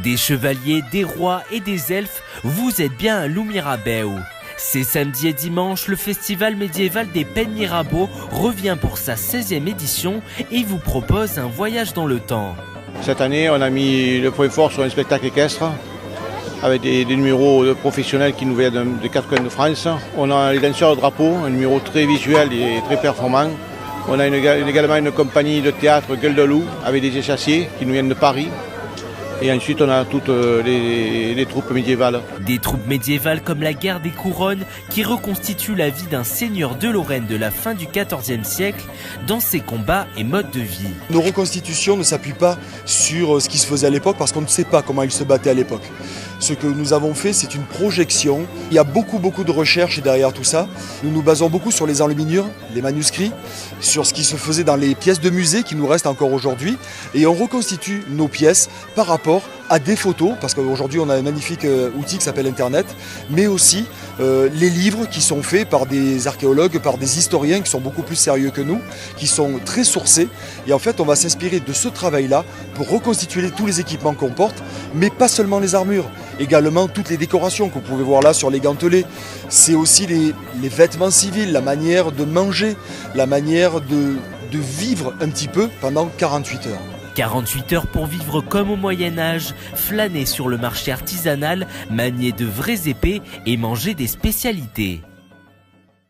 Des chevaliers, des rois et des elfes, vous êtes bien à Loup-Mirabeau. C'est samedi et dimanche, le festival médiéval des Pennes Mirabeau revient pour sa 16e édition et vous propose un voyage dans le temps. Cette année, on a mis le point fort sur un spectacle équestre avec des numéros professionnels qui nous viennent des quatre coins de France. On a les danseurs de drapeau, un numéro très visuel et très performant. On a également une compagnie de théâtre Gueule de Loup avec des échassiers qui nous viennent de Paris. Et ensuite, on a toutes les troupes médiévales. Des troupes médiévales comme la guerre des couronnes qui reconstituent la vie d'un seigneur de Lorraine de la fin du XIVe siècle dans ses combats et modes de vie. Nos reconstitutions ne s'appuient pas sur ce qui se faisait à l'époque parce qu'on ne sait pas comment ils se battaient à l'époque. Ce que nous avons fait, c'est une projection. Il y a beaucoup de recherches derrière tout ça. Nous nous basons beaucoup sur les enluminures, les manuscrits, sur ce qui se faisait dans les pièces de musée qui nous restent encore aujourd'hui. Et on reconstitue nos pièces par rapport à des photos, parce qu'aujourd'hui on a un magnifique outil qui s'appelle Internet, mais aussi les livres qui sont faits par des archéologues, par des historiens qui sont beaucoup plus sérieux que nous, qui sont très sourcés. Et en fait, on va s'inspirer de ce travail-là pour reconstituer tous les équipements qu'on porte, mais pas seulement les armures, également toutes les décorations que vous pouvez voir là sur les gantelets. C'est aussi les vêtements civils, la manière de manger, la manière de vivre un petit peu pendant 48 heures. 48 heures pour vivre comme au Moyen-Âge, flâner sur le marché artisanal, manier de vraies épées et manger des spécialités.